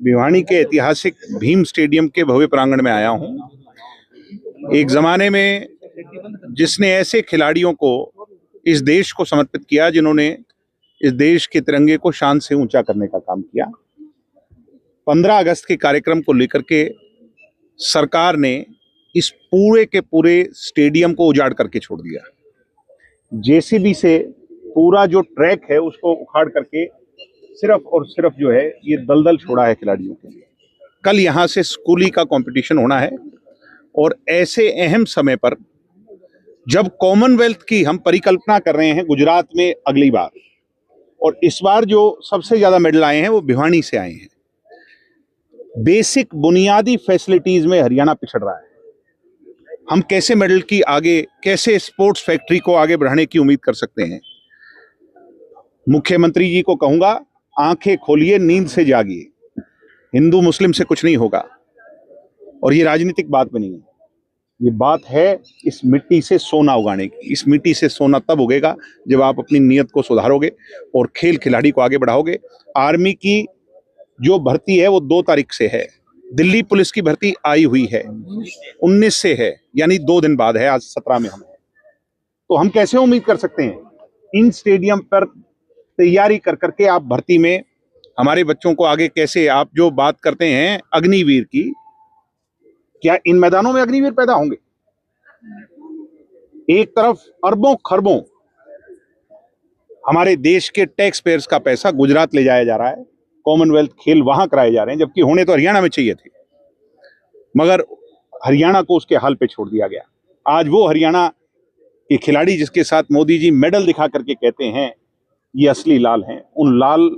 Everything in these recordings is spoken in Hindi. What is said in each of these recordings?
भिवानी के ऐतिहासिक भीम स्टेडियम के भव्य प्रांगण में आया हूं। एक जमाने में जिसने ऐसे खिलाड़ियों को इस देश को समर्पित किया जिन्होंने इस देश के तिरंगे को शान से ऊंचा करने का काम किया। 15 अगस्त के कार्यक्रम को लेकर के सरकार ने इस पूरे के पूरे स्टेडियम को उजाड़ करके छोड़ दिया। जेसीबी से पूरा जो ट्रैक है उसको उखाड़ करके सिर्फ और सिर्फ जो है ये दलदल छोड़ा है खिलाड़ियों के लिए। कल यहाँ से स्कूली का कंपटीशन होना है और ऐसे अहम समय पर जब कॉमनवेल्थ की हम परिकल्पना कर रहे हैं गुजरात में अगली बार, और इस बार जो सबसे ज्यादा मेडल आए हैं वो भिवानी से आए हैं। बेसिक बुनियादी फैसिलिटीज में हरियाणा पिछड़ रहा है। हम कैसे मेडल की आगे, कैसे स्पोर्ट्स फैक्ट्री को आगे बढ़ाने की उम्मीद कर सकते हैं? मुख्यमंत्री जी को कहूंगा, आंखें खोलिए, नींद से जागिए। हिंदू मुस्लिम से कुछ नहीं होगा और ये राजनीतिक बात में नहीं है, ये बात है इस मिट्टी से सोना उगाने की। इस मिट्टी से सोना तब उगेगा जब आप अपनी नीयत को सुधारोगे और खेल खिलाड़ी को आगे बढ़ाओगे। आर्मी की जो भर्ती है वो 2 तारीख से है। दिल्ली पुलिस की भर्ती आई हुई है, 19 से है, यानी 2 दिन बाद है। आज 17 में हम हैं, तो हम कैसे उम्मीद कर सकते हैं इन स्टेडियम पर तैयारी कर करके आप भर्ती में हमारे बच्चों को आगे कैसे? आप जो बात करते हैं अग्निवीर की, क्या इन मैदानों में अग्निवीर पैदा होंगे? एक तरफ अरबों खरबों हमारे देश के टैक्स पेयर्स का पैसा गुजरात ले जाया जा रहा है, कॉमनवेल्थ खेल वहां कराए जा रहे हैं, जबकि होने तो हरियाणा में चाहिए थे, मगर हरियाणा को उसके हाल पे छोड़ दिया गया। आज वो हरियाणा के खिलाड़ी जिसके साथ मोदी जी मेडल दिखा करके कहते हैं ये असली लाल हैं, उन लाल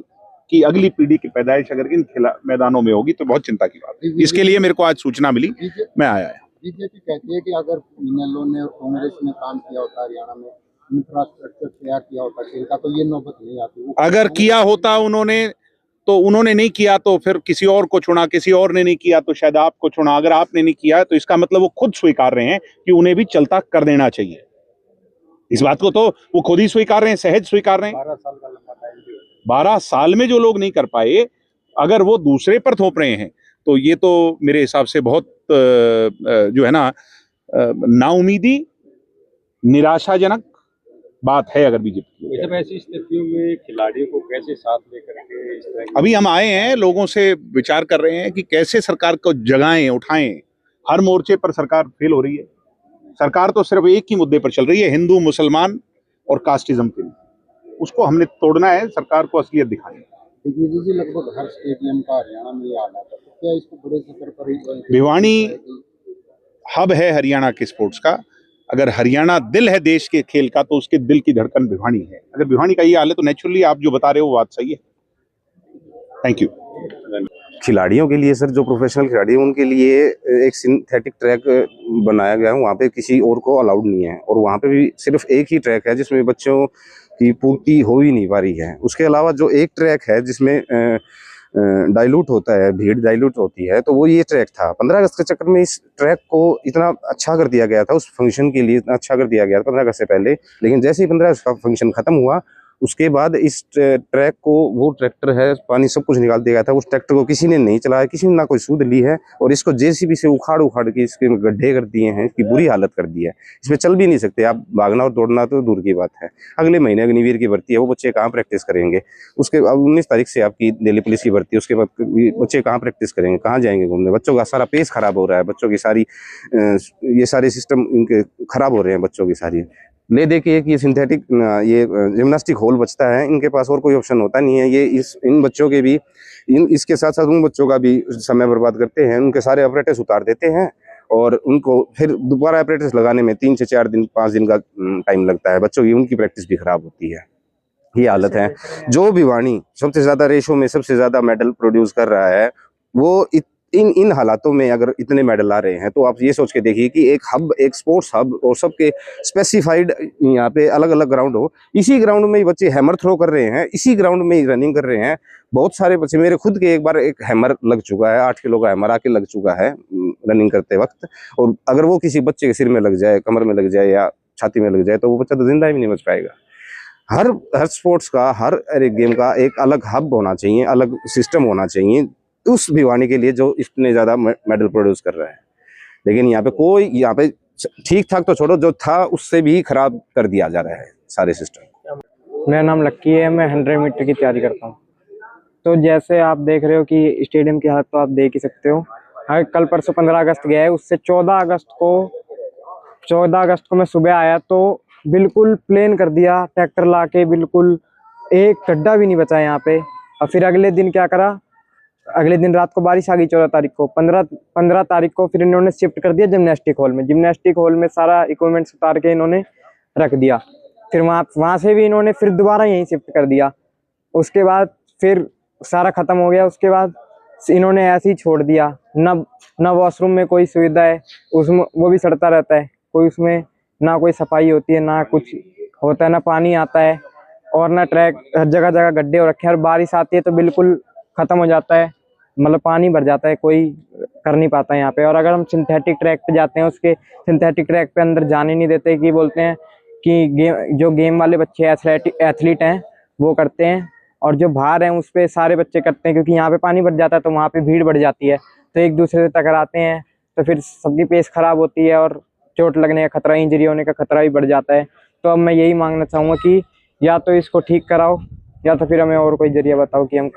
की अगली पीढ़ी की पैदाइश अगर इन मैदानों में होगी तो बहुत चिंता की बात है। इसके लिए मेरे को आज सूचना मिली, मैं आया। बीजेपी कहती है कि अगर इनेलो ने और कांग्रेस ने काम किया होता, हरियाणा में इंफ्रास्ट्रक्चर तैयार किया होता खेल का, तो ये नौबत नहीं आती। अगर किया होता उन्होंने, तो उन्होंने नहीं किया तो फिर किसी और को चुना, किसी और ने नहीं किया तो शायद आपको चुना। अगर आपने नहीं किया तो इसका मतलब वो खुद स्वीकार रहे हैं कि उन्हें भी चलता कर देना चाहिए। इस बात को तो वो खुद ही स्वीकार रहे हैं, सहज स्वीकार रहे हैं। 12 साल का लंबा टाइम, 12 साल में जो लोग नहीं कर पाए, अगर वो दूसरे पर थोप रहे हैं तो ये तो मेरे हिसाब से बहुत जो है ना नाउमीदी, निराशाजनक बात है। अगर बीजेपी जब ऐसी स्थितियों में खिलाड़ियों को कैसे साथ लेकर के इस तरह अभी हम आए हैं, लोगों से विचार कर रहे हैं कि कैसे सरकार को जगाएं, उठाएं। हर मोर्चे पर सरकार फेल हो रही है। सरकार तो सिर्फ एक ही मुद्दे पर चल रही है, हिंदू मुसलमान और कास्टिज्म के लिए। उसको हमने तोड़ना है, सरकार को असलियत दिखानी है। लगभग हर स्टेडियम का हरियाणा में ये हाल है, तो क्या इसको बड़े स्तर पर भिवानी हब है हरियाणा के स्पोर्ट्स का। अगर हरियाणा दिल है देश के खेल का तो उसके दिल की धड़कन भिवानी है। अगर भिवानी का ये हाल है तो नेचुरली आप जो बता रहे हो वो बात सही है। Thank you. खिलाड़ियों के लिए सर, जो प्रोफेशनल खिलाड़ी हैं उनके लिए एक सिंथेटिक ट्रैक बनाया गया है, वहाँ पे किसी और को अलाउड नहीं है, और वहाँ पे भी सिर्फ एक ही ट्रैक है जिसमें बच्चों की पूर्ति हो ही नहीं पा रही है। उसके अलावा जो एक ट्रैक है जिसमें डाइल्यूट होता है, भीड़ डाइल्यूट होती है, तो वो ये ट्रैक था। 15 अगस्त के चक्कर में इस ट्रैक को इतना अच्छा कर दिया गया था, उस फंक्शन के लिए इतना अच्छा कर दिया गया था 15 अगस्त से पहले, लेकिन जैसे ही 15 अगस्त का फंक्शन खत्म हुआ उसके बाद इस ट्रैक को, वो ट्रैक्टर है, पानी सब कुछ निकाल दिया गया था, उस ट्रैक्टर को किसी ने नहीं चलाया, किसी ने ना कोई सूद ली है, और इसको जेसीबी से उखाड़ उखाड़ के इसके गड्ढे कर दिए हैं, इसकी बुरी हालत कर दी है। इसमें चल भी नहीं सकते आप, भागना और दौड़ना तो दूर की बात है। अगले महीने अग्निवीर की भर्ती है, वो बच्चे कहाँ प्रैक्टिस करेंगे? उसके 19 तारीख से आपकी दिल्ली पुलिस की भर्ती है, उसके बाद बच्चे कहाँ प्रैक्टिस करेंगे, कहाँ जाएंगे घूमने? बच्चों का सारा पेस खराब हो रहा है, बच्चों की सारी ये सारे सिस्टम इनके खराब हो रहे हैं बच्चों की सारी। ले दे के एक ये सिंथेटिक ये जिम्नास्टिक हॉल बचता है, इनके पास और कोई ऑप्शन होता नहीं है। ये इन बच्चों के भी इसके साथ साथ उन बच्चों का भी समय बर्बाद करते हैं, उनके सारे ऑपरेटर्स उतार देते हैं और उनको फिर दोबारा ऑपरेटर्स लगाने में 3 से 4 दिन 5 दिन का टाइम लगता है। बच्चों की उनकी प्रैक्टिस भी खराब होती है। ये हालत है। जो भिवानी सबसे ज्यादा रेशो में सबसे ज्यादा मेडल प्रोड्यूस कर रहा है, वो इन हालातों में अगर इतने मेडल आ रहे हैं तो आप ये सोच के देखिए कि एक हब, एक स्पोर्ट्स हब, और सबके स्पेसिफाइड यहाँ पे अलग अलग ग्राउंड हो, इसी ग्राउंड में ही बच्चे हैमर थ्रो कर रहे हैं, इसी ग्राउंड में ही रनिंग कर रहे हैं। बहुत सारे बच्चे, मेरे खुद के एक बार एक हैमर लग चुका है, 8 किलो का हैमर आके लग चुका है रनिंग करते वक्त, और अगर वो किसी बच्चे के सिर में लग जाए, कमर में लग जाए या छाती में लग जाए तो वो बच्चा तो जिंदा ही नहीं बच पाएगा। हर स्पोर्ट्स का, हर गेम का एक अलग हब होना चाहिए, अलग सिस्टम होना चाहिए, उस भिवानी के लिए जो इतने ज़्यादा मेडल प्रोड्यूस कर रहा है। लेकिन यहाँ पे ठीक ठाक तो छोड़ो, जो था उससे भी खराब कर दिया जा रहा है सारे सिस्टम। मेरा नाम लक्की है, मैं 100 मीटर की तैयारी करता हूँ। तो जैसे आप देख रहे हो कि स्टेडियम की हालत तो आप देख ही सकते हो। हाँ, कल परसों 15 अगस्त गया है, उससे 14 अगस्त को मैं सुबह आया तो बिल्कुल प्लेन कर दिया ट्रैक्टर ला के, बिल्कुल एक गड्ढा भी नहीं बचा यहाँ पे। और फिर अगले दिन क्या करा, अगले दिन रात को बारिश आ गई 14 तारीख को। 15 तारीख को फिर इन्होंने शिफ्ट कर दिया जिम्नास्टिक हॉल में। जिम्नास्टिक हॉल में सारा इक्विपमेंट्स उतार के इन्होंने रख दिया। फिर वहाँ से भी इन्होंने फिर दोबारा यहीं शिफ्ट कर दिया। उसके बाद फिर सारा खत्म हो गया। उसके बाद इन्होंने ऐसे ही छोड़ दिया। न वॉशरूम में कोई सुविधा है, उसमें वो भी सड़ता रहता है, कोई उसमें ना कोई सफाई होती है, ना कुछ होता है, ना पानी आता है, और ना ट्रैक, हर जगह जगह गड्ढे हो रखे हैं। और बारिश आती है तो बिल्कुल खत्म हो जाता है, मतलब पानी भर जाता है, कोई कर नहीं पाता है यहाँ पे। और अगर हम सिंथेटिक ट्रैक पे जाते हैं, उसके सिंथेटिक ट्रैक पे अंदर जाने नहीं देते, कि बोलते हैं कि जो गेम वाले बच्चे एथलीट हैं वो करते हैं, और जो बाहर हैं उस पे सारे बच्चे करते हैं, क्योंकि यहाँ पे पानी भर जाता है तो वहाँ पे भीड़ बढ़ जाती है, तो एक दूसरे से टकराते हैं, तो फिर सबकी पेस खराब होती है और चोट लगने का खतरा, इंजरी होने का खतरा भी बढ़ जाता है। तो अब मैं यही मांगना चाहूँगा कि या तो इसको ठीक कराओ, या तो फिर हमें और कोई जरिया बताओ कि हम